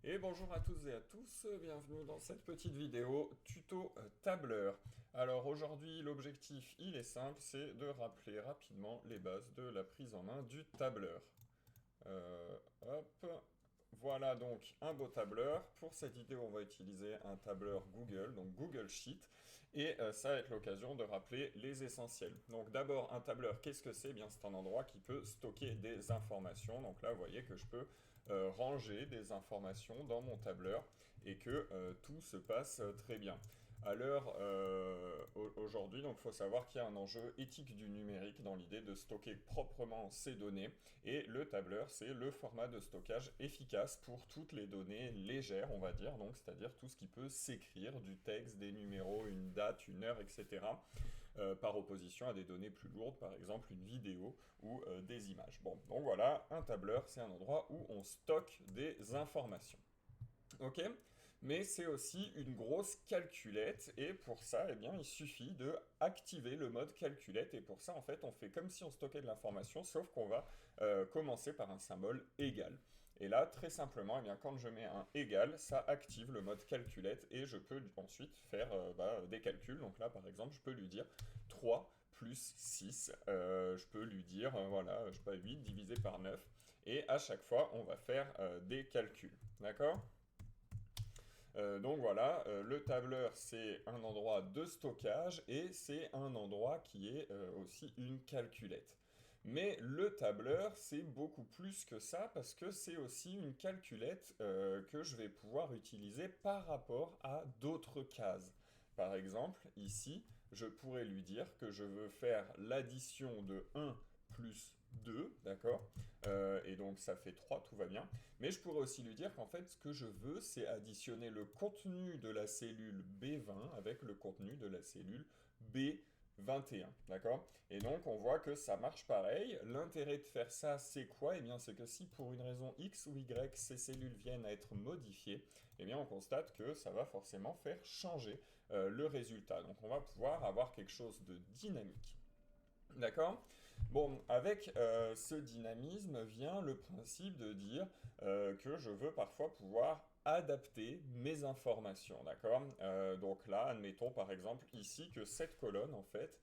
Et bonjour à toutes et à tous, bienvenue dans cette petite vidéo tuto tableur. Alors aujourd'hui l'objectif il est simple, c'est de rappeler rapidement les bases de la prise en main du tableur. Hop, voilà donc un beau tableur. Pour cette vidéo on va utiliser un tableur Google, donc Google Sheet, et ça va être l'occasion de rappeler les essentiels. Donc d'abord un tableur, qu'est-ce que c'est? Eh bien c'est un endroit qui peut stocker des informations. Donc là vous voyez que je peux ranger des informations dans mon tableur et que tout se passe très bien. À l'heure aujourd'hui, donc il faut savoir qu'il y a un enjeu éthique du numérique dans l'idée de stocker proprement ces données. Et le tableur, c'est le format de stockage efficace pour toutes les données légères, on va dire, donc c'est-à-dire tout ce qui peut s'écrire, du texte, des numéros, une date, une heure, etc. Par opposition à des données plus lourdes, par exemple une vidéo ou des images. Bon, donc voilà, un tableur, c'est un endroit où on stocke des informations. Ok? Mais c'est aussi une grosse calculette et pour ça, eh bien, il suffit de activer le mode calculette et pour ça, en fait, on fait comme si on stockait de l'information, sauf qu'on va commencer par un symbole égal. Et là, très simplement, eh bien, quand je mets un égal, ça active le mode calculette et je peux ensuite faire des calculs. Donc là, par exemple, je peux lui dire 3 plus 6. Je peux lui dire, voilà, je sais pas, 8 divisé par 9. Et à chaque fois, on va faire des calculs. D'accord? Donc voilà, le tableur c'est un endroit de stockage et c'est un endroit qui est aussi une calculette. Mais le tableur c'est beaucoup plus que ça parce que c'est aussi une calculette que je vais pouvoir utiliser par rapport à d'autres cases. Par exemple, ici, je pourrais lui dire que je veux faire l'addition de 1 plus 2, d'accord? Et donc ça fait 3, tout va bien. Mais je pourrais aussi lui dire qu'en fait, ce que je veux, c'est additionner le contenu de la cellule B20 avec le contenu de la cellule B21, d'accord? Et donc, on voit que ça marche pareil. L'intérêt de faire ça, c'est quoi? Eh bien, c'est que si pour une raison X ou Y, ces cellules viennent à être modifiées, eh bien, on constate que ça va forcément faire changer le résultat. Donc, on va pouvoir avoir quelque chose de dynamique. D'accord? Bon, avec ce dynamisme vient le principe de dire que je veux parfois pouvoir adapter mes informations, d'accord? Donc là, admettons par exemple ici que cette colonne, en fait,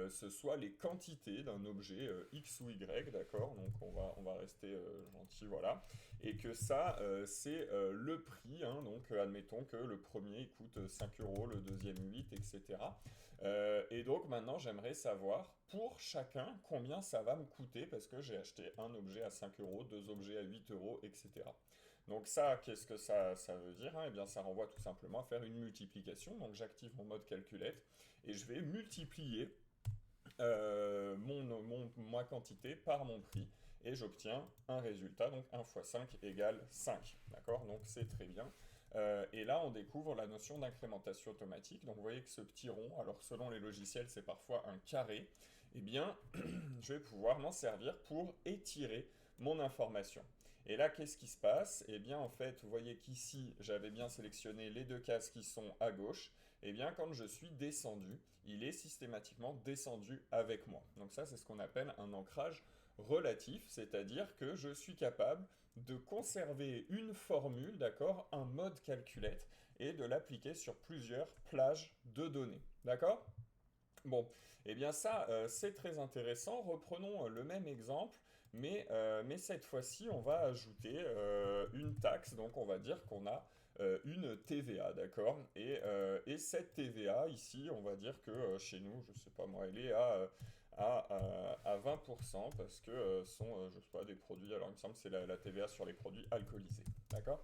ce soit les quantités d'un objet X ou Y, d'accord? Donc on va rester gentil, voilà. Et que ça, c'est le prix, hein, donc admettons que le premier il coûte 5 euros, le deuxième 8, etc. Et donc maintenant, j'aimerais savoir pour chacun combien ça va me coûter parce que j'ai acheté un objet à 5 euros, deux objets à 8 euros, etc. Donc ça, qu'est-ce que ça veut dire, hein? Eh bien, ça renvoie tout simplement à faire une multiplication. Donc j'active mon mode calculette et je vais multiplier ma quantité par mon prix et j'obtiens un résultat, donc 1 fois 5 égale 5. D'accord? Donc c'est très bien. Et là, on découvre la notion d'incrémentation automatique. Donc vous voyez que ce petit rond, alors selon les logiciels, c'est parfois un carré. Eh bien, je vais pouvoir m'en servir pour étirer mon information. Et là, qu'est-ce qui se passe? Eh bien, en fait, vous voyez qu'ici, j'avais bien sélectionné les deux cases qui sont à gauche. Eh bien, quand je suis descendu, il est systématiquement descendu avec moi. Donc ça, c'est ce qu'on appelle un ancrage relatif, c'est-à-dire que je suis capable de conserver une formule, d'accord, un mode calculette, et de l'appliquer sur plusieurs plages de données. D'accord? Bon, eh bien ça, c'est très intéressant. Reprenons le même exemple, mais cette fois-ci, on va ajouter une taxe. Donc, on va dire qu'on a une TVA, d'accord? Et cette TVA, ici, on va dire que chez nous, je sais pas moi, elle est à 20% parce que ce sont, je sais pas, des produits, alors il me semble que c'est la TVA sur les produits alcoolisés, d'accord?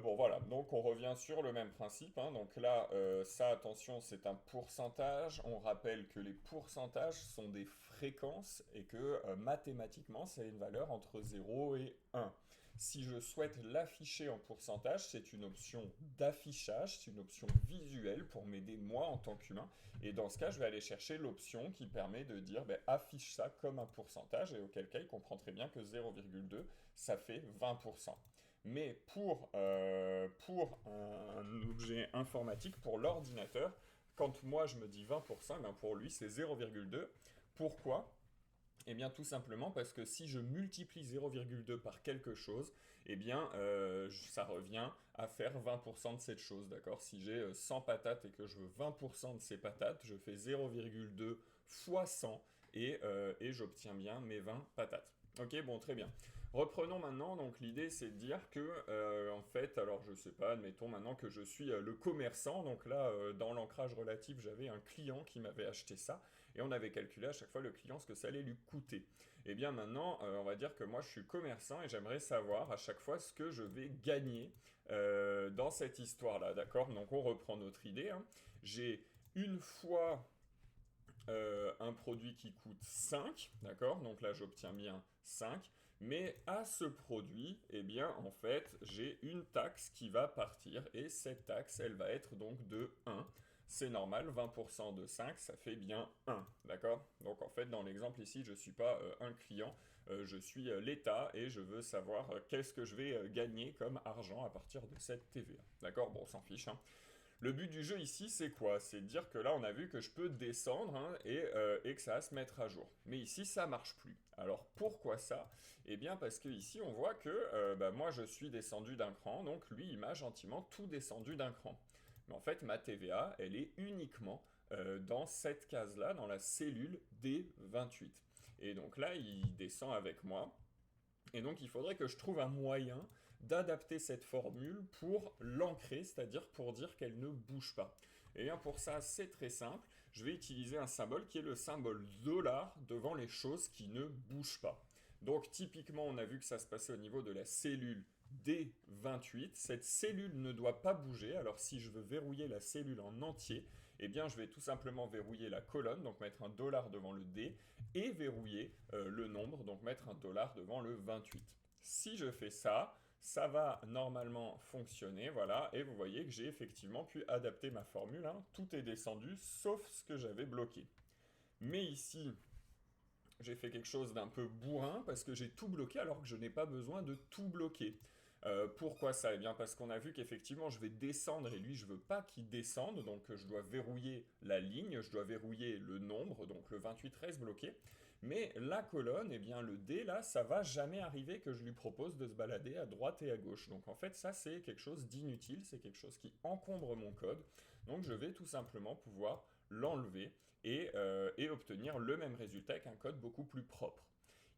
Bon voilà, donc on revient sur le même principe, hein. Donc là, ça, attention, c'est un pourcentage. On rappelle que les pourcentages sont des fréquences et que mathématiquement, c'est une valeur entre 0 et 1. Si je souhaite l'afficher en pourcentage, c'est une option d'affichage, c'est une option visuelle pour m'aider moi en tant qu'humain. Et dans ce cas, je vais aller chercher l'option qui permet de dire ben, affiche ça comme un pourcentage et auquel cas il comprend très bien que 0,2 ça fait 20%. Mais pour un objet informatique, pour l'ordinateur, quand moi je me dis 20%, ben pour lui c'est 0,2. Pourquoi? Eh bien, tout simplement parce que si je multiplie 0,2 par quelque chose, eh bien, ça revient à faire 20% de cette chose, d'accord? Si j'ai 100 patates et que je veux 20% de ces patates, je fais 0,2 fois 100 et j'obtiens bien mes 20 patates. Ok, bon, très bien. Reprenons maintenant, donc l'idée c'est de dire que, en fait, alors je sais pas, admettons maintenant que je suis le commerçant, donc là, dans l'ancrage relatif, j'avais un client qui m'avait acheté ça, et on avait calculé à chaque fois le client ce que ça allait lui coûter. Et bien maintenant, on va dire que moi je suis commerçant et j'aimerais savoir à chaque fois ce que je vais gagner dans cette histoire-là, d'accord? Donc on reprend notre idée, hein. J'ai une fois un produit qui coûte 5, d'accord? Donc là, j'obtiens bien 5. Mais à ce produit, eh bien, en fait, j'ai une taxe qui va partir et cette taxe, elle va être donc de 1. C'est normal, 20% de 5, ça fait bien 1, d'accord? Donc en fait, dans l'exemple ici, je ne suis pas un client, je suis l'État et je veux savoir qu'est-ce que je vais gagner comme argent à partir de cette TVA, d'accord? Bon, on s'en fiche, hein. Le but du jeu ici, c'est quoi? C'est de dire que là, on a vu que je peux descendre hein, et que ça va se mettre à jour. Mais ici, ça marche plus. Alors pourquoi ça? Eh bien parce que ici, on voit que bah, moi, je suis descendu d'un cran, donc lui, il m'a gentiment tout descendu d'un cran. Mais en fait, ma TVA, elle est uniquement dans cette case-là, dans la cellule D28. Et donc là, il descend avec moi. Et donc il faudrait que je trouve un moyen d'adapter cette formule pour l'ancrer, c'est-à-dire pour dire qu'elle ne bouge pas. Et bien pour ça, c'est très simple. Je vais utiliser un symbole qui est le symbole dollar devant les choses qui ne bougent pas. Donc typiquement, on a vu que ça se passait au niveau de la cellule D28. Cette cellule ne doit pas bouger. Alors si je veux verrouiller la cellule en entier, eh bien je vais tout simplement verrouiller la colonne, donc mettre un dollar devant le D, et verrouiller le nombre, donc mettre un dollar devant le 28. Si je fais ça, ça va normalement fonctionner, voilà, et vous voyez que j'ai effectivement pu adapter ma formule, hein. Tout est descendu, sauf ce que j'avais bloqué. Mais ici, j'ai fait quelque chose d'un peu bourrin, parce que j'ai tout bloqué alors que je n'ai pas besoin de tout bloquer. Pourquoi ça? Eh bien parce qu'on a vu qu'effectivement je vais descendre et lui je veux pas qu'il descende, donc je dois verrouiller la ligne, je dois verrouiller le nombre, donc le 28 reste bloqué. Mais la colonne, eh bien le D là, ça va jamais arriver que je lui propose de se balader à droite et à gauche. Donc en fait ça c'est quelque chose d'inutile, c'est quelque chose qui encombre mon code. Donc je vais tout simplement pouvoir l'enlever et obtenir le même résultat avec un code beaucoup plus propre.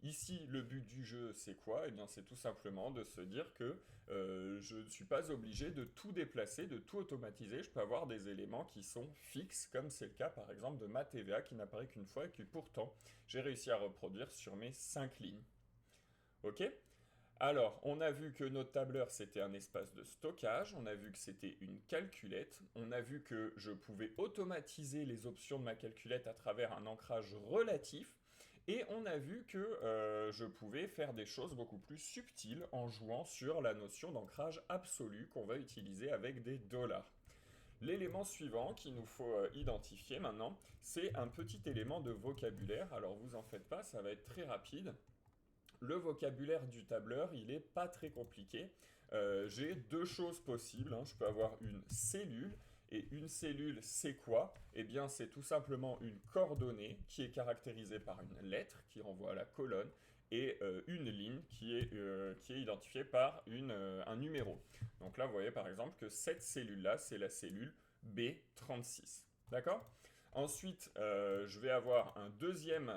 Ici, le but du jeu, c'est quoi? Eh bien, c'est tout simplement de se dire que je ne suis pas obligé de tout déplacer, de tout automatiser. Je peux avoir des éléments qui sont fixes, comme c'est le cas par exemple de ma TVA qui n'apparaît qu'une fois et que pourtant j'ai réussi à reproduire sur mes 5 lignes. Ok? Alors, on a vu que notre tableur, c'était un espace de stockage, on a vu que c'était une calculette, on a vu que je pouvais automatiser les options de ma calculette à travers un ancrage relatif, et on a vu que je pouvais faire des choses beaucoup plus subtiles en jouant sur la notion d'ancrage absolu qu'on va utiliser avec des dollars. L'élément suivant qu'il nous faut identifier maintenant, c'est un petit élément de vocabulaire. Alors vous en faites pas, ça va être très rapide. Le vocabulaire du tableur, il n'est pas très compliqué. J'ai deux choses possibles, hein. Je peux avoir une cellule. Et une cellule, c'est quoi? Eh bien, c'est tout simplement une coordonnée qui est caractérisée par une lettre qui renvoie à la colonne et une ligne qui est identifiée par un numéro. Donc là, vous voyez par exemple que cette cellule-là, c'est la cellule B36. D'accord? Ensuite, je vais avoir un deuxième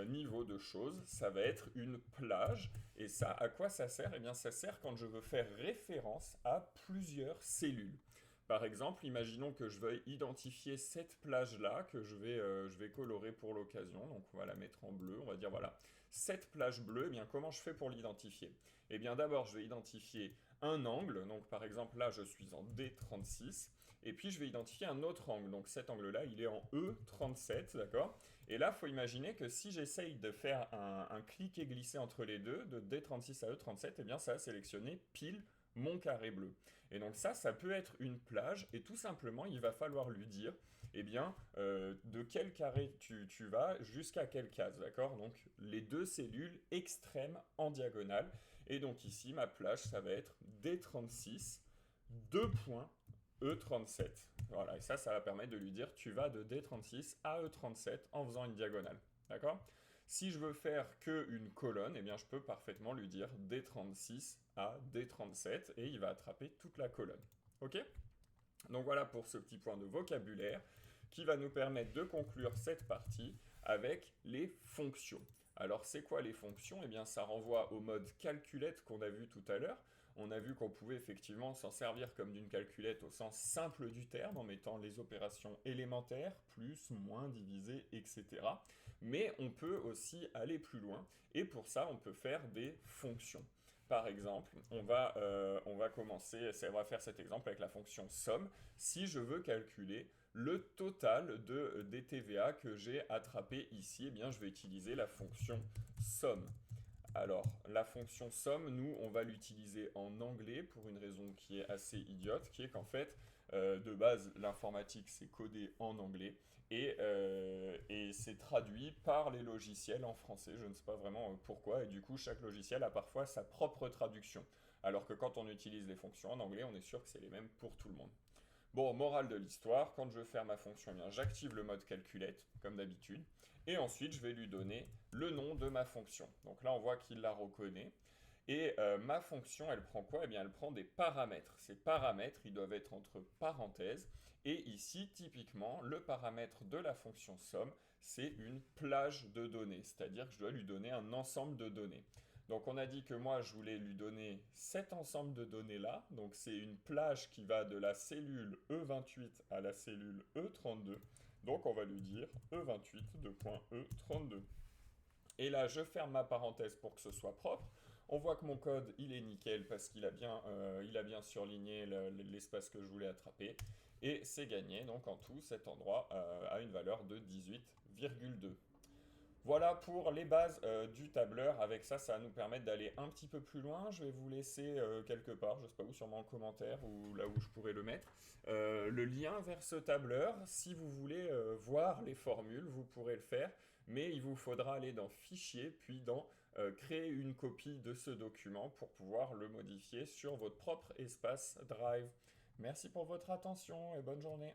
niveau de choses, ça va être une plage. Et ça, à quoi ça sert? Eh bien, ça sert quand je veux faire référence à plusieurs cellules. Par exemple, imaginons que je veuille identifier cette plage-là, que je vais colorer pour l'occasion. Donc, on va la mettre en bleu. On va dire, voilà, cette plage bleue, eh bien, comment je fais pour l'identifier? Eh bien, d'abord, je vais identifier un angle. Donc, par exemple, là, je suis en D36. Et puis, je vais identifier un autre angle. Donc, cet angle-là, il est en E37, d'accord? Et là, il faut imaginer que si j'essaye de faire un clic et glisser entre les deux, de D36 à E37, eh bien, ça va sélectionner pile mon carré bleu. Et donc ça peut être une plage, et tout simplement, il va falloir lui dire, eh bien, de quel carré tu vas jusqu'à quelle case, d'accord? Donc, les deux cellules extrêmes en diagonale. Et donc ici, ma plage, ça va être D36, 2 points, E37. Voilà, et ça va permettre de lui dire tu vas de D36 à E37 en faisant une diagonale. D'accord? Si je veux faire qu'une colonne, eh bien, je peux parfaitement lui dire D36 à D37 et il va attraper toute la colonne. Ok? Donc voilà pour ce petit point de vocabulaire qui va nous permettre de conclure cette partie avec les fonctions. Alors c'est quoi les fonctions? Eh bien ça renvoie au mode calculette qu'on a vu tout à l'heure. On a vu qu'on pouvait effectivement s'en servir comme d'une calculette au sens simple du terme en mettant les opérations élémentaires, plus, moins, diviser, etc. Mais on peut aussi aller plus loin et pour ça on peut faire des fonctions. Par exemple, on va faire cet exemple avec la fonction somme. Si je veux calculer le total des TVA que j'ai attrapé ici, eh bien, je vais utiliser la fonction somme. Alors, la fonction somme, nous, on va l'utiliser en anglais pour une raison qui est assez idiote, qui est qu'en fait, de base, l'informatique, c'est codé en anglais et c'est traduit par les logiciels en français. Je ne sais pas vraiment pourquoi, et du coup, chaque logiciel a parfois sa propre traduction. Alors que quand on utilise les fonctions en anglais, on est sûr que c'est les mêmes pour tout le monde. Bon, morale de l'histoire, quand je veux faire ma fonction, eh bien, j'active le mode calculette, comme d'habitude, et ensuite je vais lui donner le nom de ma fonction. Donc là, on voit qu'il la reconnaît. Et ma fonction, elle prend quoi? Eh bien, elle prend des paramètres. Ces paramètres, ils doivent être entre parenthèses. Et ici, typiquement, le paramètre de la fonction somme, c'est une plage de données. C'est-à-dire que je dois lui donner un ensemble de données. Donc on a dit que moi je voulais lui donner cet ensemble de données là. Donc c'est une plage qui va de la cellule E28 à la cellule E32. Donc on va lui dire E28 de point E32. Et là je ferme ma parenthèse pour que ce soit propre. On voit que mon code il est nickel parce qu'il a bien surligné l'espace que je voulais attraper. Et c'est gagné. Donc en tout cet endroit a une valeur de 18,2. Voilà pour les bases du tableur. Avec ça, ça va nous permettre d'aller un petit peu plus loin. Je vais vous laisser quelque part, je ne sais pas où, sûrement en commentaire ou là où je pourrais le mettre, le lien vers ce tableur. Si vous voulez voir les formules, vous pourrez le faire, mais il vous faudra aller dans Fichier, puis dans Créer une copie de ce document pour pouvoir le modifier sur votre propre espace Drive. Merci pour votre attention et bonne journée.